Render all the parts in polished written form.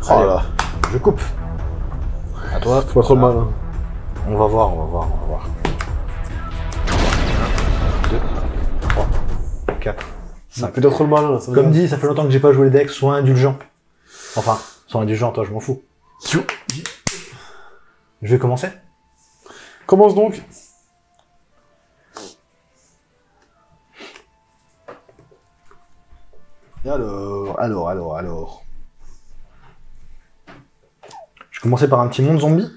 Oh là, je coupe. À toi. Faut pas trop mal. Hein. On va voir, on va voir, on va voir. 1, 2, 3, 4, 5. Fais pas trop le mal. Là, Comme dit, ça fait longtemps que j'ai pas joué les decks, sois indulgent. Enfin, sois indulgent, toi, je m'en fous. Je vais commencer. Commence donc. Alors. Je vais commencer par un petit monde zombie.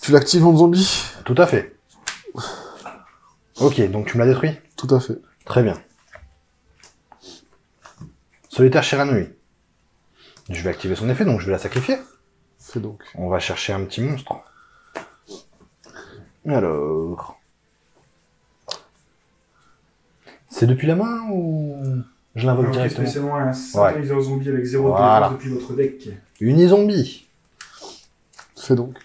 Tu l'actives en zombie? Tout à fait. Ok, donc tu me l'as détruit? Tout à fait. Très bien. Solitaire Shiranui. Je vais activer son effet, donc je vais la sacrifier. Fais donc. On va chercher un petit monstre. Alors... C'est depuis la main ou... Je l'invoque directement? Spécialement un synthétiseur zombie avec 0 de Voilà. défense depuis votre deck. Unizombie. Fais donc.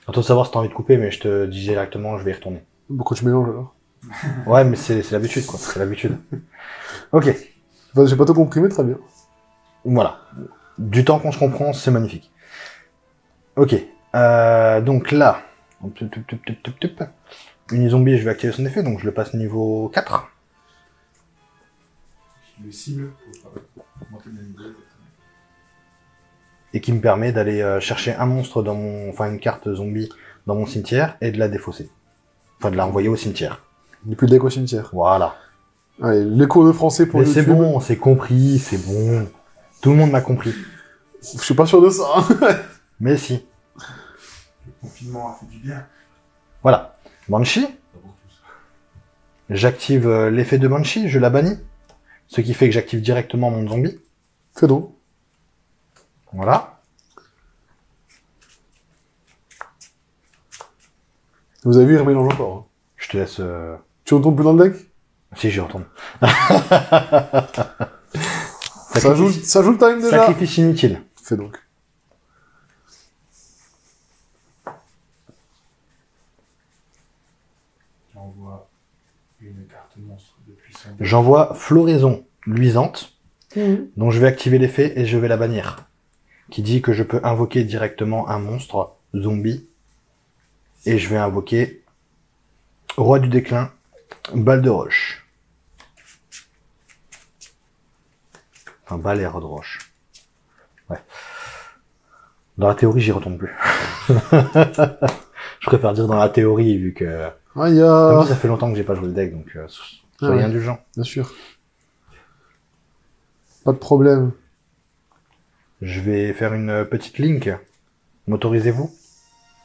À toi de savoir si t'as envie de couper, mais je te dis directement, je vais y retourner. Pourquoi tu mélanges alors? Ouais, mais c'est l'habitude, quoi. C'est l'habitude. Ok. Enfin, j'ai pas tout compris, mais très bien. Voilà. Du temps qu'on se comprend, c'est magnifique. Ok. Donc là... Unizombie, je vais activer son effet, donc je le passe niveau 4. Le cible pour monter le niveau. Et qui me permet d'aller chercher un monstre dans mon... Enfin, une carte zombie dans mon cimetière et de la défausser. Enfin, de la renvoyer au cimetière. Il n'y a plus de deck au cimetière. Voilà. Allez, les cours de français pour Mais c'est YouTube. bon, c'est compris, c'est bon. Tout le monde m'a compris. Je suis pas sûr de ça. Hein. Mais si. Le confinement a fait du bien. Voilà. Banshee. J'active l'effet de Banshee, je la bannis. Ce qui fait que j'active directement mon zombie. Fais donc. Voilà. Vous avez vu, il remélange encore. Hein. Je te laisse... Tu retournes plus dans le deck? Si, j'y retourne. Ça joue le time déjà. Sacrifice inutile. Fais donc. J'envoie une carte monstre depuis son deck. J'envoie Floraison luisante, dont je vais activer l'effet et je vais la bannir. Qui dit que je peux invoquer directement un monstre zombie. Et je vais invoquer Roi du déclin, Balle de roche. Enfin, balère de roche. Ouais. Dans la théorie, j'y retourne plus. Je préfère dire dans la théorie, vu que... Aïe, Comme dit, ça fait longtemps que j'ai pas joué le deck, donc soyez ouais. indulgents. Bien sûr. Pas de problème. Je vais faire une petite link. M'autorisez-vous?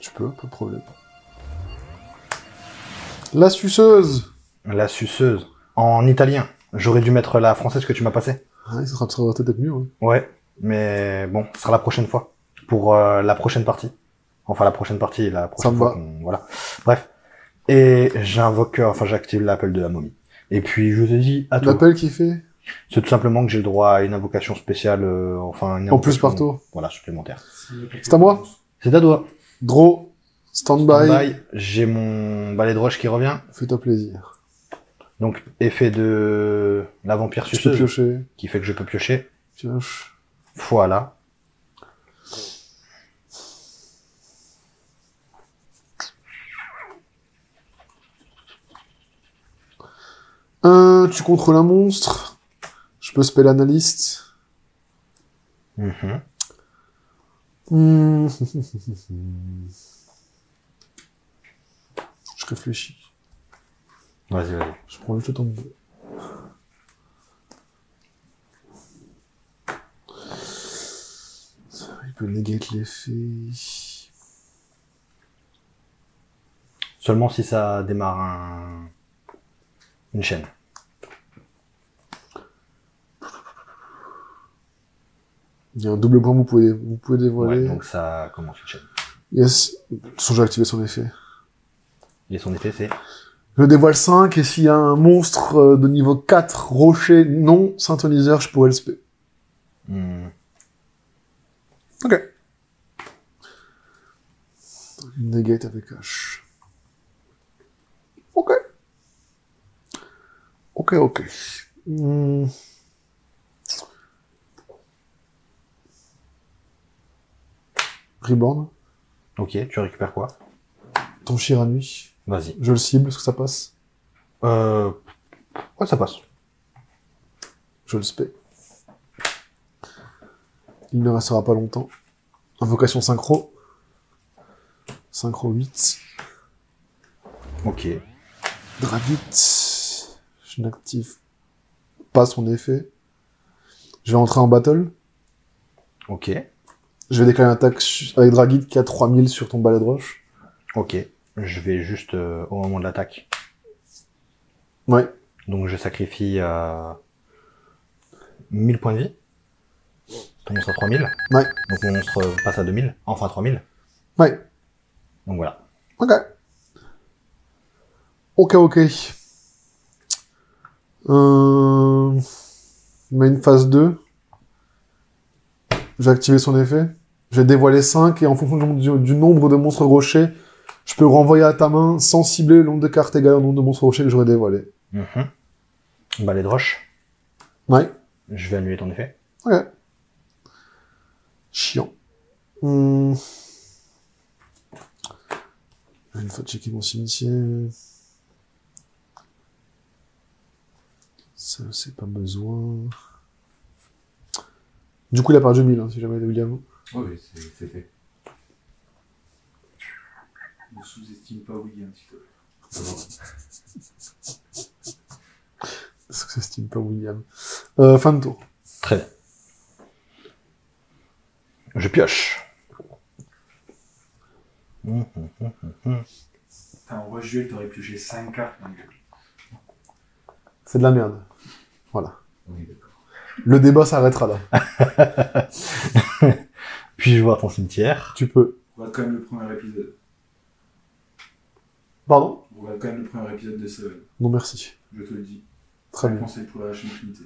Tu peux, pas de problème. La suceuse. La suceuse. En italien. J'aurais dû mettre la française que tu m'as passée. Ouais, ça sera peut-être mieux, ouais. Ouais, mais bon, ce sera la prochaine fois. Pour la prochaine partie. Enfin, la prochaine partie, la prochaine Ça me fois va. qu'on... Voilà. Bref. Et j'invoque... Enfin, j'active l'appel de la momie. Et puis, je vous ai dit à toi. L'appel qui fait? C'est tout simplement que j'ai le droit à une invocation spéciale, enfin... Une En plus invocation, par tour. Voilà, supplémentaire. C'est à moi? C'est à toi. Draw. Stand-by. Stand-by. J'ai mon balai de roche qui revient. Fais-toi plaisir. Donc, effet de la vampire Tu peux suceuse, piocher. qui fait que je peux piocher. Pioche. Voilà. Tu contrôles un monstre. Je peux spell analyst. Mhm. Hmm. Je réfléchis. Vas-y. Je prends juste le temps de... Il peut negate l'effet. Seulement si ça démarre une chaîne. Il y a un double point, vous pouvez dévoiler. Ouais, donc ça commence une chaîne. Yes. De toute façon, j'ai activé son effet. Et son effet, c'est... Je dévoile 5, et s'il y a un monstre de niveau 4 rocher non synthoniseur, je pourrais le spé. Ok. Negate avec H. Ok. Ok, ok. Reborn. Ok, tu récupères quoi? Ton Shiranui. Vas-y. Je le cible, est-ce que ça passe? Ouais, ça passe. Je le spé. Il ne restera pas longtemps. Invocation synchro. Synchro 8. Ok. Dragit. Je n'active pas son effet. Je vais entrer en battle. Ok. Je vais déclarer une attaque avec Dragit qui a 3000 sur ton balai de roche. Ok. Je vais juste au moment de l'attaque. Ouais. Donc je sacrifie 1000 points de vie. Ton monstre à 3000. Ouais. Donc mon monstre passe à 2000. Enfin 3000. Ouais. Donc voilà. Ok. Ok, ok. Main phase 2. J'ai activé son effet. J'ai dévoilé 5 et en fonction du nombre de monstres rochers, je peux renvoyer à ta main sans cibler le nombre de cartes égal au nombre de monstres rochers que j'aurais dévoilé. Balai de roche. Ouais. Je vais annuler ton effet. Ok. Chiant. Je vais une fois checker mon cimetière. Ça, c'est pas besoin. Du coup, il a perdu 1000, hein, si jamais William. Oui, c'est fait. Ne sous-estime pas William, s'il te plaît. Sous-estime pas William. Fin de tour. Très bien. Je pioche. En roi Juel, t'aurais pioché 5 cartes. Donc... C'est de la merde. Voilà. Oui, d'accord. Le débat s'arrêtera là. Puis-je voir ton cimetière? Tu peux. On va quand même le premier épisode. Pardon? On va quand même le premier épisode de Seven. Non, merci. Je te le dis. Très bien. Conseil pour la chaîne Trinité.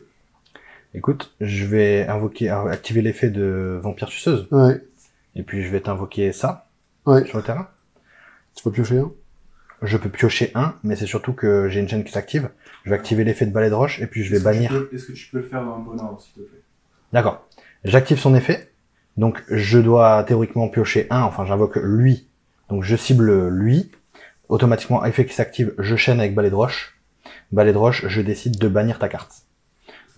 Écoute, je vais activer l'effet de vampire suceuse. Ouais. Et puis je vais t'invoquer ça Ouais. sur le terrain. Tu peux piocher un? Je peux piocher un, mais c'est surtout que j'ai une chaîne qui s'active. Je vais activer l'effet de balai de roche et puis je vais bannir. Est-ce que tu peux le faire dans un bon ordre, s'il te plaît? D'accord. J'active son effet. Donc je dois théoriquement piocher un, enfin j'invoque lui. Donc je cible lui. Automatiquement, effet qui s'active, je chaîne avec balai de roche. Balai de roche, je décide de bannir ta carte.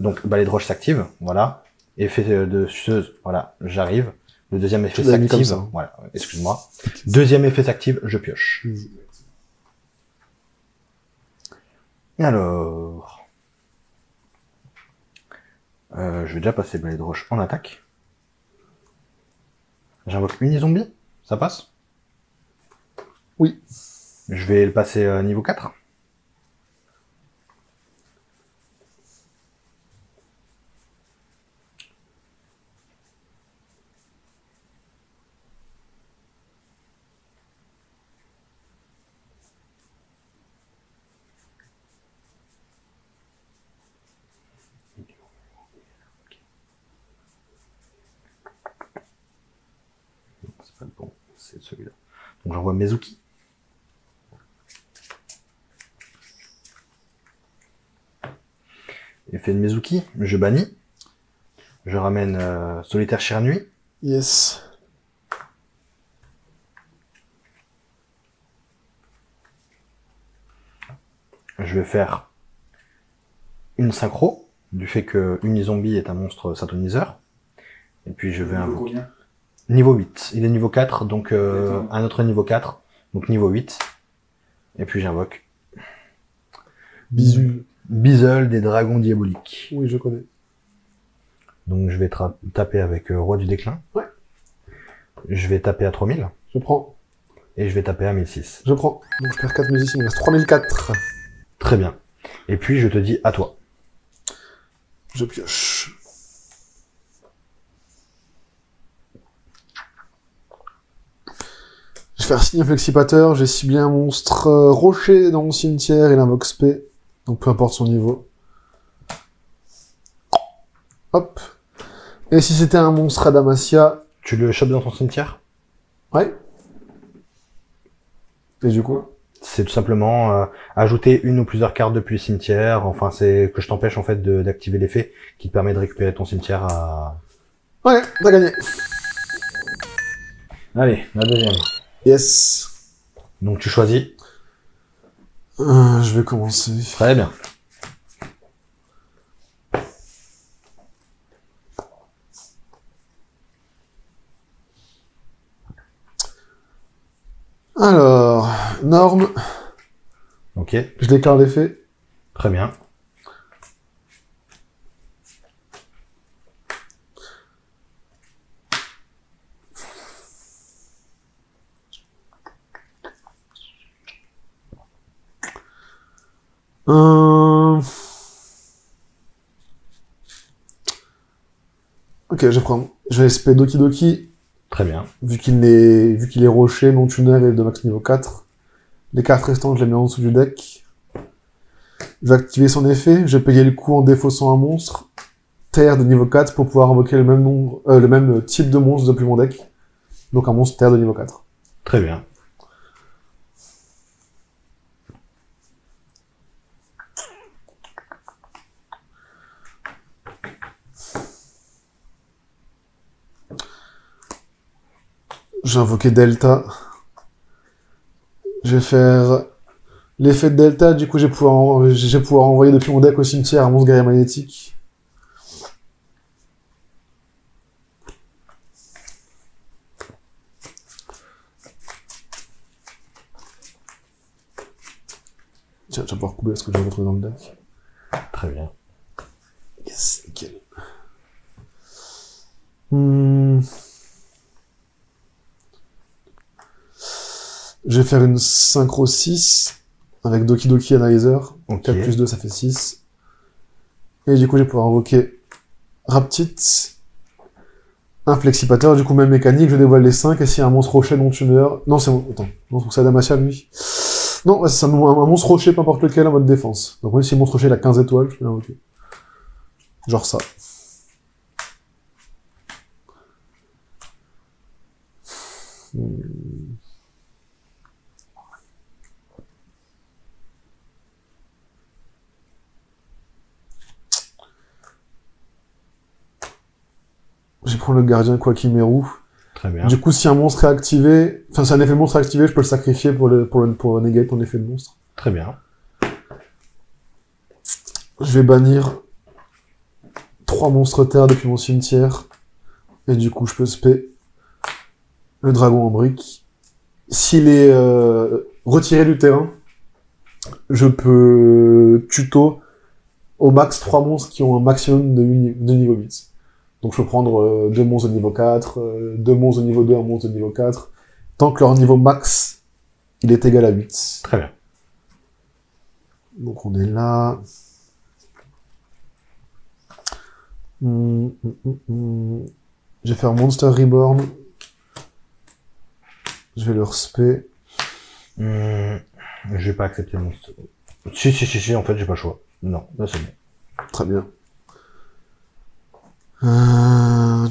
Donc balai de roche s'active, voilà. Effet de suceuse, voilà, j'arrive. Le deuxième effet Tu l'as mis comme s'active, ça. voilà, excuse-moi. Deuxième effet s'active, je pioche. Alors... je vais déjà passer balai de roche en attaque. J'invoque Unizombie, ça passe? Oui. Je vais le passer niveau 4. C'est pas le bon, c'est celui-là. Donc j'envoie Mezuki. Effet de Mezuki, je bannis. Je ramène Solitaire Shiranui. Yes. Je vais faire une synchro, du fait que Unizombie est un monstre satoniseur. Et puis je vais invoquer... Combien? Niveau 8. Il est niveau 4, donc D'accord. un autre niveau 4. Donc niveau 8. Et puis j'invoque Bisous. Biseul des dragons diaboliques. Oui, je connais. Donc je vais taper avec Roi du déclin. Ouais. Je vais taper à 3000. Je prends. Et je vais taper à 1006. Je prends. Donc je perds 4 musiciens, il me reste 3004. Très bien. Et puis je te dis à toi. Je pioche. Je vais faire signer un flexipateur, j'ai ciblé un monstre rocher dans mon cimetière, il invoque spé, donc peu importe son niveau. Hop. Et si c'était un monstre Adamassia, Tu le chopes dans ton cimetière? ouais. Et du coup, C'est tout simplement ajouter une ou plusieurs cartes depuis le cimetière. Enfin, c'est que je t'empêche en fait d'activer l'effet qui te permet de récupérer ton cimetière à... Ouais, t'as gagné. Allez, la deuxième. Yes. Donc tu choisis. Je vais commencer. Très bien. Alors, norme. Ok, Je déclare l'effet. très bien. Ok, je vais SP Doki Doki, Très bien. vu qu'il est rocher, non tuner et de max niveau 4. Les cartes restantes, je les mets en dessous du deck. Je vais activer son effet, je vais payer le coup en défaussant un monstre. Terre de niveau 4 pour pouvoir invoquer le même type de monstre depuis mon deck. Donc un monstre terre de niveau 4. Très bien. J'ai invoqué Delta. Je vais faire l'effet de Delta, du coup je vais pouvoir envoyer depuis mon deck au cimetière un monstre guerrier magnétique. Tiens, je vais pouvoir couper ce que j'ai retrouvé dans le deck. Très bien. Yes, nickel. Je vais faire une synchro 6 avec Doki Doki Analyzer. Ok. 4 plus 2, ça fait 6. Et du coup, je vais pouvoir invoquer Raptite, un Flexipateur, du coup, même mécanique, je dévoile les 5, et s'il y a un monstre rocher non tuner... Non, c'est bon, attends. Non, c'est Adamacia, lui. Non, ouais, c'est un monstre rocher, peu importe lequel, en mode défense. Donc, même si le monstre rocher, il a 15 étoiles, je peux l'invoquer. Genre ça. Je vais prendre le gardien Kwakimeru. Très bien. Du coup, si un monstre est activé, enfin, si un effet monstre est activé, je peux le sacrifier pour négater ton effet de monstre. Très bien. Je vais bannir 3 monstres terre depuis mon cimetière. Et du coup, je peux spé le dragon en brique. S'il est retiré du terrain, je peux tuto au max 3 monstres qui ont un maximum de niveau 8. Donc je peux prendre 2 monstres de niveau 4, 2 monstres de niveau 2, un monstre de niveau 4, tant que leur niveau max, il est égal à 8. Très bien. Donc on est là. Je vais faire Monster Reborn. Je vais le respect. Je vais pas accepter le monstre. Si, en fait, j'ai pas le choix. Non, là c'est bon. Très bien. Là,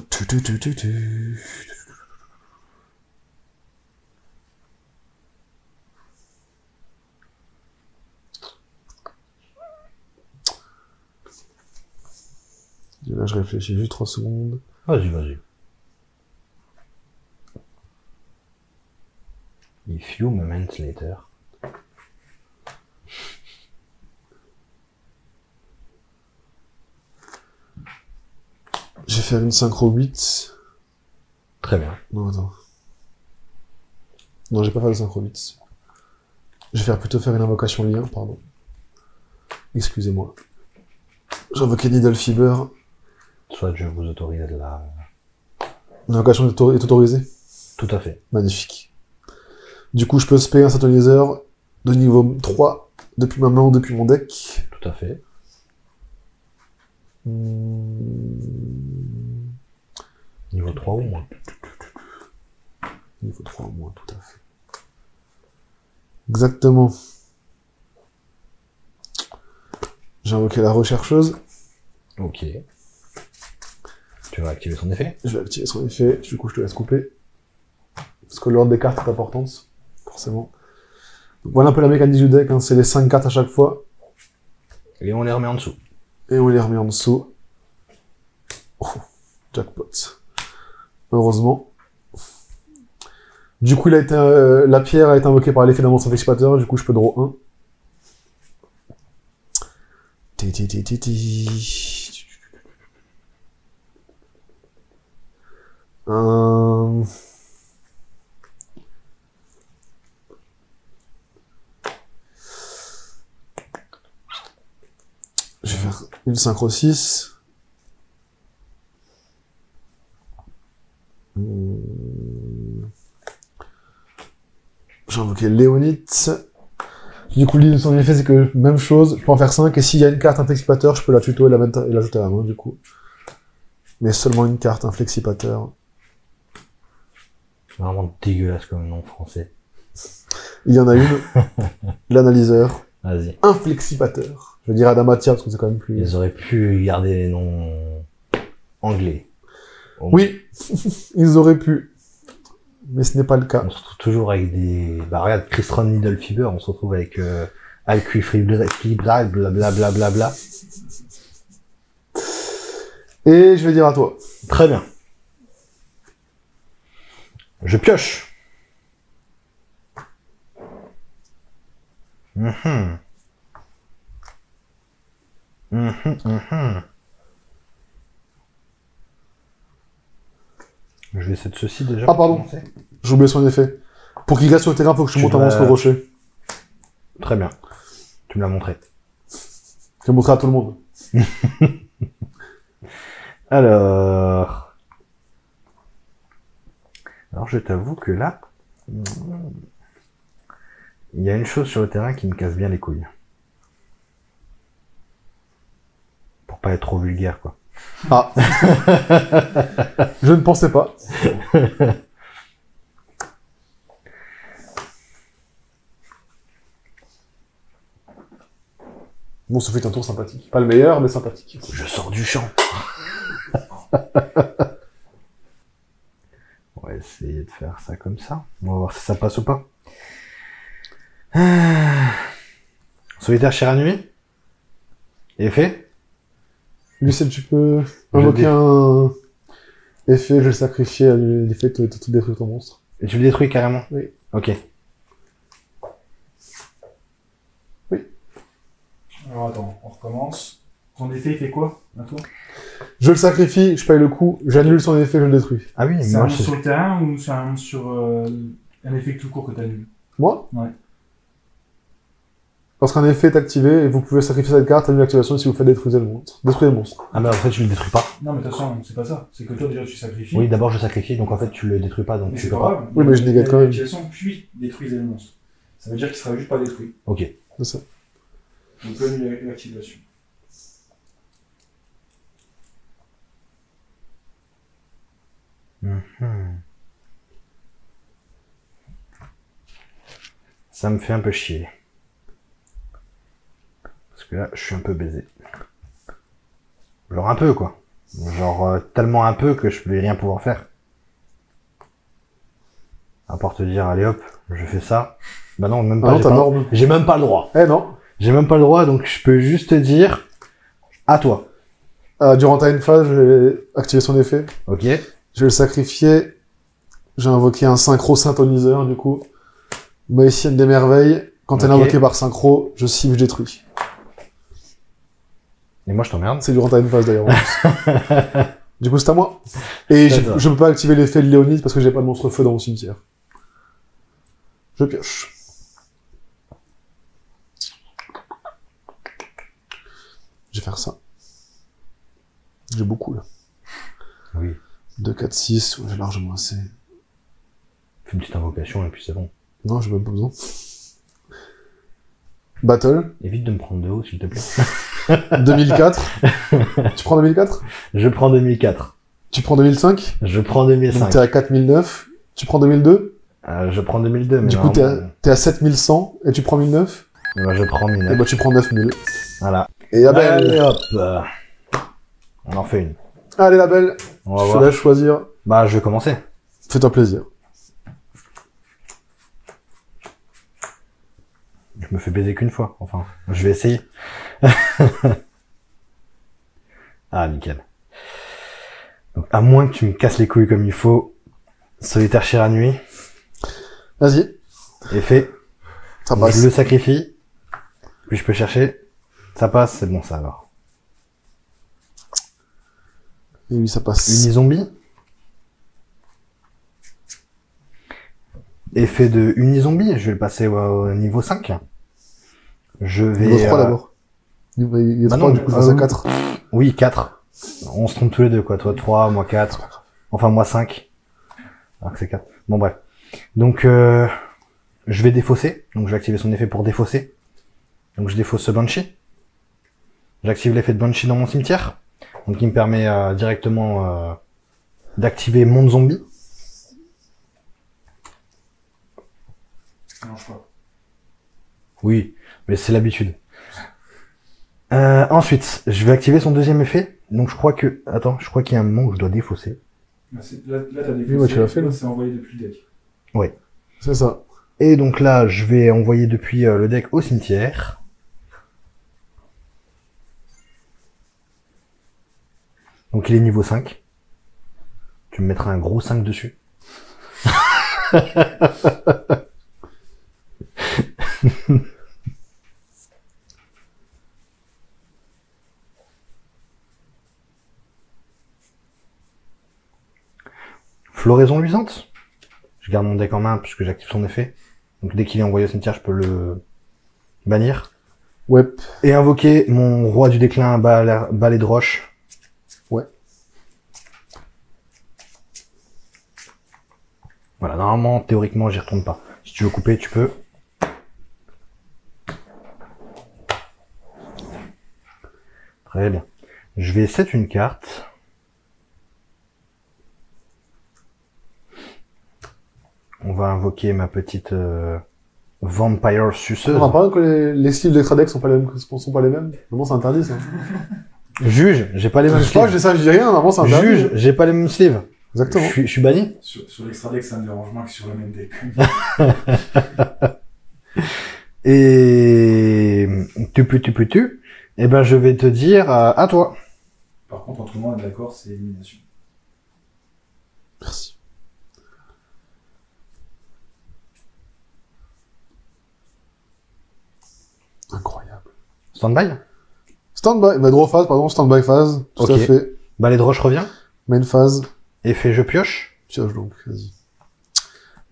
je réfléchis juste 3 secondes. Vas-y. If you moment later. Je vais faire une synchro 8. Très bien. Non, attends. Non, je vais pas faire de synchro 8. Je vais plutôt faire une invocation lien, pardon. Excusez-moi. J'ai invoqué Needle Fiber. Soit je vous autorise la... L'invocation est autorisée. Tout à fait. Magnifique. Du coup, je peux spé un synthoniseur de niveau 3 depuis ma main ou depuis mon deck. Tout à fait. Niveau 3 ou moins. Niveau 3 au moins, tout à fait. Exactement. J'ai invoqué la rechercheuse. Ok. Tu vas activer son effet. Je vais activer son effet. Du coup, je te laisse couper. Parce que l'ordre des cartes est importante. Forcément. Voilà un peu la mécanique du deck, hein. C'est les 5 cartes à chaque fois. Et on les remet en dessous. Et on les remet en dessous. Oh, jackpot. Heureusement. Du coup, la pierre a été invoquée par l'effet d'un monstre anticipateur, du coup je peux draw 1. Je vais faire une synchro 6. J'ai invoqué Léonite. Du coup, l'idée de son effet, c'est que, même chose, je peux en faire 5, et s'il y a une carte inflexipateur, je peux la tuto et l'ajouter à la main, du coup. Mais seulement une carte inflexipateur. C'est vraiment dégueulasse comme nom français. Il y en a une, l'analyseur, Vas-y. inflexipateur. Je veux dire Adamatia, parce que c'est quand même plus... Ils auraient pu garder les noms anglais. Oui, ils auraient pu. Mais ce n'est pas le cas. On se retrouve toujours avec des... Bah regarde, Crystron Needle Fever, on se retrouve avec Alcuifribla, blablabla. Et je vais dire à toi. Très bien. Je pioche. Mhm. Mhm, mhm. Je vais essayer de ceci déjà. Ah, pardon. J'ai oublié son effet. Pour qu'il reste sur le terrain, faut que je monte un monstre rocher. Très bien. Tu me l'as montré. Je vais montrer à tout le monde. Alors, je t'avoue que là, il y a une chose sur le terrain qui me casse bien les couilles. Pour pas être trop vulgaire, quoi. Ah. Je ne pensais pas. Bon, ça fait un tour sympathique. Pas le meilleur, mais sympathique. Je sors du champ. On va essayer de faire ça comme ça. On va voir si ça passe ou pas. Solitaire Chère à nuit. Effet. Lucien, tu peux invoquer un effet, je vais le sacrifier à l'effet de tout détruire ton monstre. Et tu le détruis carrément? Oui. Ok. Oui. Alors attends, on recommence. Ton effet, il fait quoi, à toi? Je le sacrifie, je paye le coup, j'annule son effet, je le détruis. Ah oui, C'est un moi monstre je sur le terrain ou c'est un monstre sur un effet tout court que t'annules? Moi? Ouais. Lorsqu'un effet est activé, et vous pouvez sacrifier cette carte, annuler l'activation si vous faites détruire le monstre. Détruire le monstre. Ah mais en fait tu le détruis pas. Non, mais de toute façon, c'est pas ça. C'est que toi, déjà, tu sacrifies. Oui, d'abord je sacrifie, donc en fait tu le détruis pas, donc Mais tu c'est peux pas pas. grave. Oui, mais je négate quand même. L'activation, puis détruisez le monstre. Ça veut dire qu'il sera juste pas détruit. Ok. C'est ça. Donc, annuler l'activation. Mhm. Ça me fait un peu chier. Parce que là, je suis un peu baisé. Genre un peu, quoi. Genre tellement un peu que je vais rien pouvoir faire. À part te dire, allez hop, je fais ça. Bah non, même Ah pas. non, t'as norme. J'ai même pas le droit. Eh non. J'ai même pas le droit, donc je peux juste te dire, à toi. Durant ta phase, je vais activer son effet. Ok. Je vais le sacrifier. J'ai invoqué un synchro synthoniseur, du coup. Magicienne des merveilles. Quand elle est Ok. invoquée par synchro, je cible, je détruis. Et moi je t'emmerde. C'est durant ta phase d'ailleurs. en plus. Du coup, c'est à moi. Et C'est à toi. je peux pas activer l'effet de Léonide parce que j'ai pas de monstre feu dans mon cimetière. Je pioche. Je vais faire ça. J'ai beaucoup là. Oui. 2, 4, 6, ouais, j'ai largement assez. Fais une petite invocation et puis c'est bon. Non, j'ai même pas besoin. Battle, Évite de me prendre de haut, s'il te plaît. 2004. Tu prends 2004? Je prends 2004. Tu prends 2005? Je prends Donc 2005. t'es à 4009. Tu prends 2002? Je prends 2002, mais Du coup, vraiment, t'es à 7100 et tu prends 1009? bah, je prends Et 1009. bah, tu prends 9000. Voilà. Et la belle. Allez hop. On en fait une. Allez, la belle. On va Je te voir. laisse choisir. Bah, je vais commencer. Fais-toi plaisir. me fais baiser qu'une fois. Enfin, je vais essayer. Ah, nickel. Donc, à moins que tu me casses les couilles comme il faut, solitaire Shiranui Vas-y. est fait. Ça Donc, passe. je le sacrifie. Puis je peux chercher. Ça passe, c'est bon ça alors. Et oui, ça passe. Unizombie. Effet de Unizombie, je vais le passer au niveau 5. Je vais... Niveau 3 d'abord. Il est Bah 3, non, du coup, ça passe à 4. Oui, 4. On se trompe tous les deux, quoi. Toi 3, moi 4. Enfin, moi 5. Alors que c'est 4. Bon, bref. Donc, je vais défausser. Donc, je vais activer son effet pour défausser. Donc, je défausse ce Banshee. J'active l'effet de Banshee dans mon cimetière. Donc, il me permet directement d'activer mon zombie. Non, je crois. Oui, mais c'est l'habitude. Ensuite, je vais activer son deuxième effet. Donc, je crois que... Attends, je crois qu'il y a un moment où je dois défausser. Là, t'as des Oui, ouais, tu l'as fait, là. c'est envoyé depuis le deck. Oui. C'est ça. Et donc là, je vais envoyer depuis le deck au cimetière. Donc il est niveau 5. Tu me mettras un gros 5 dessus. Floraison luisante. Je garde mon deck en main puisque j'active son effet. Donc dès qu'il est envoyé au cimetière, je peux le bannir. Ouais. Et invoquer mon roi du déclin balai de roche. Ouais. Voilà, normalement, théoriquement, j'y retourne pas. Si tu veux couper, tu peux. Très bien. Je vais set une carte. On va invoquer ma petite Vampire suceuse. On a parlé que les styles d'extra deck sont pas les mêmes. Sont pas les mêmes. Normalement, c'est interdit, ça. Juge, j'ai pas les mêmes Je sais pas, je sleeves. dis ça, je dis rien. Normalement, c'est interdit. Juge, j'ai pas les mêmes sleeves. Exactement. Je suis banni. Sur l'extra deck, ça me dérange moins que sur le même deck. Et tu. Eh ben, je vais te dire à toi. Par contre, entre moi et d'accord, c'est élimination. Merci. Incroyable. Stand-by. Stand-by. Bah, draw phase, pardon. Stand-by phase. Tout Ok. à fait. Balai de roche revient. Main phase. Effet je pioche. Pioche donc, vas-y.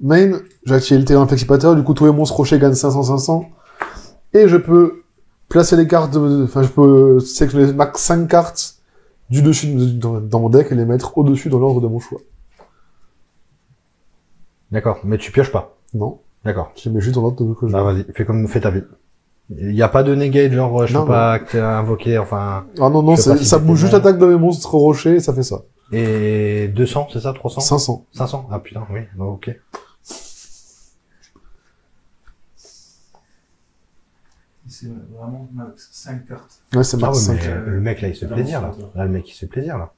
Main, j'ai activé le terrain flexipateur, du coup tous les monstres rochers gagnent 500-500. Et je peux placer les cartes, enfin je peux sélectionner max 5 cartes du dessus dans mon deck et les mettre au-dessus dans l'ordre de mon choix. D'accord, mais tu pioches pas. Non, D'accord. je les mets juste dans l'ordre que je Bah veux. vas-y, fais ta vie. Il y a pas de negate, genre je Non, peux pas invoquer, enfin... Ah non, je sais pas si ça c'était bouge juste bon. l'attaque de mes monstres rochers et ça fait ça. Et 200, c'est ça, 300 500. 500. Ah putain, oui, bah, ok. C'est vraiment max 5 cartes. Ouais, c'est Ah max ouais, 5. mais le mec là, il se fait Là, plaisir, là. on s'entend. Là, le mec, il se fait plaisir, là.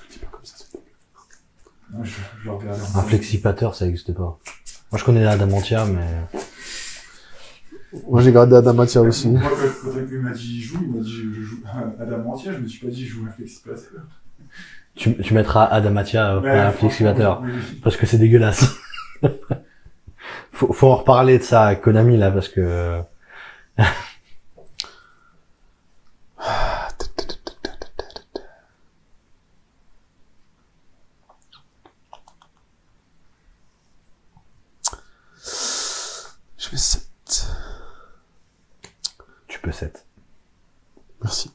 Dis pas comme ça, c'est non, je le regarde. Un flexipateur, ça existe pas. Moi, je connais la Adamantia, mais... Moi j'ai gardé Adamantia aussi. Moi, quand il m'a dit joue, il m'a dit je joue Adamantia, je me suis pas dit je joue un flexipateur. Tu mettras Adamantia, Ouais, pas un franchement, flexipateur. oui, oui. Parce que c'est dégueulasse. faut en reparler de ça à Konami, là, parce que... Je fais 7. Tu peux 7. Merci.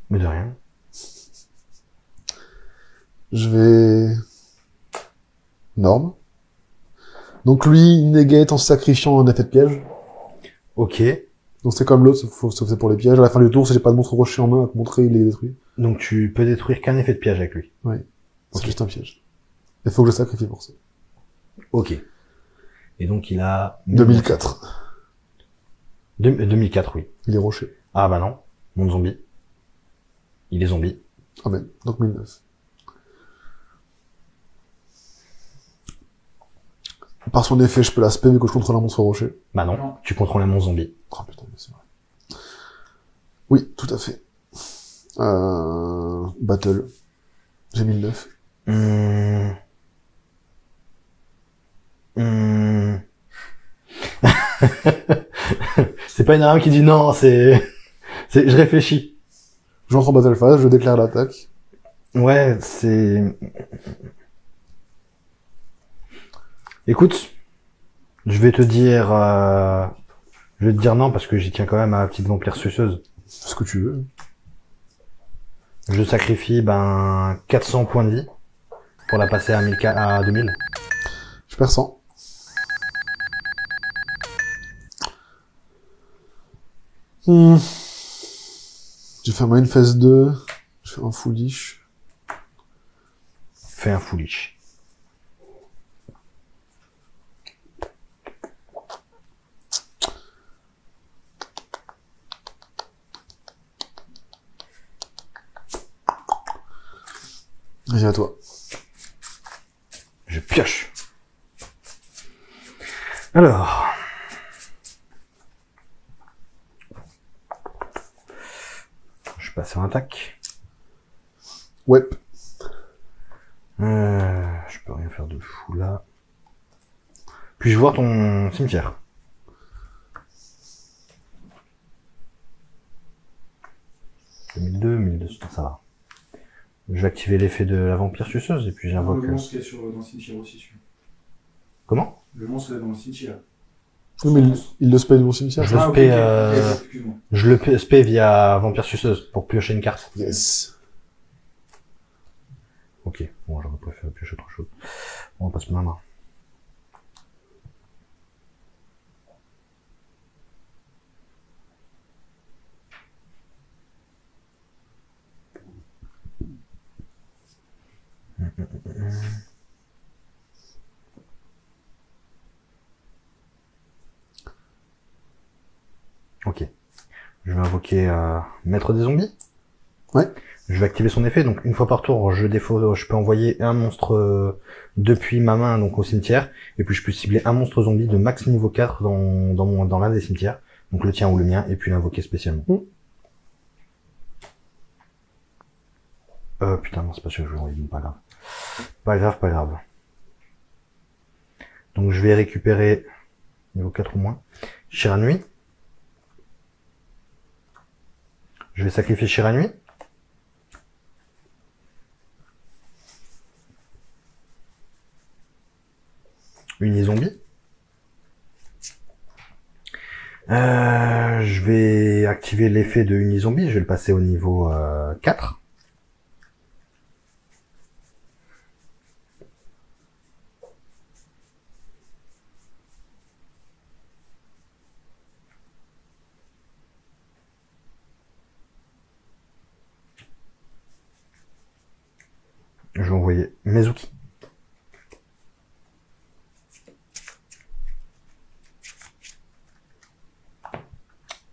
Mais de rien. Je vais... Norme. Donc lui, il negate en sacrifiant un effet de piège. Ok. Donc c'est comme l'autre, sauf c'est pour les pièges. À la fin du tour, si j'ai pas de monstre rocher en main à te montrer, il est détruit. Donc tu peux détruire qu'un effet de piège avec lui. C'est Ok. juste un piège. Il faut que je sacrifie pour ça. Ok. Et donc il a... 2004. 2004, oui. Il est rocher. Ah bah non. Mon zombie. Il est zombie. Amen. Donc 1009. Par son effet, je peux l'aspect vu que je contrôle un monstre rocher. Bah non, Non. tu contrôles un monstre zombie. Ah putain, mais c'est vrai. Oui, tout à fait. Battle. J'ai mis le 9. C'est pas une arme qui dit non, je réfléchis. J'entre en battle phase, je déclare l'attaque. Ouais, c'est... Écoute, je vais te dire... Je vais te dire non, parce que j'y tiens quand même à la petite vampire suceuse. Ce que tu veux. Je sacrifie, 400 points de vie pour la passer à 2000. Je perds 100. J'ai fait un phase 2. Je fais un foolish. Fais un foolish. Vas-y, à toi. Je pioche. Alors... Je passe en attaque. Ouais. Je peux rien faire de fou là. Puis-je voir ton cimetière? « 1200, ça va. Je vais activer l'effet de la vampire suceuse et puis j'invoque... Le monstre qui est dans le cimetière aussi, celui-là. Comment? Le monstre est dans le cimetière. Oui, mais il le spell de mon cimetière. Je le ok, spé, ok, excuse-moi. je le spé via vampire suceuse pour piocher une carte. Yes. Ok, bon, j'aurais préféré piocher autre chose. On va pas se plaindre. Ok. Je vais invoquer Maître des zombies. Ouais. Je vais activer son effet, donc une fois par tour, je peux envoyer un monstre depuis ma main, donc au cimetière, et puis je peux cibler un monstre zombie de max niveau 4 dans l'un des cimetières, donc le tien ou le mien, et puis l'invoquer spécialement. Putain, non, c'est pas sûr que je vais envoyer, pas grave. Pas grave, pas grave. Donc je vais récupérer niveau 4 ou moins. Shiranui. Je vais sacrifier Shiranui. Uni-zombie. Je vais activer l'effet de Uni-zombie, je vais le passer au niveau 4. Je vais envoyer Mezuki.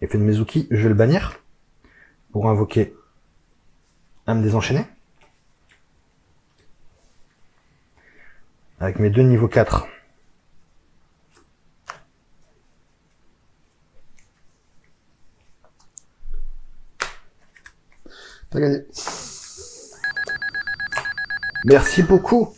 Effet de Mezuki, je vais le bannir pour invoquer âme désenchaînée. Avec mes deux niveaux 4. T'as gagné. Merci beaucoup.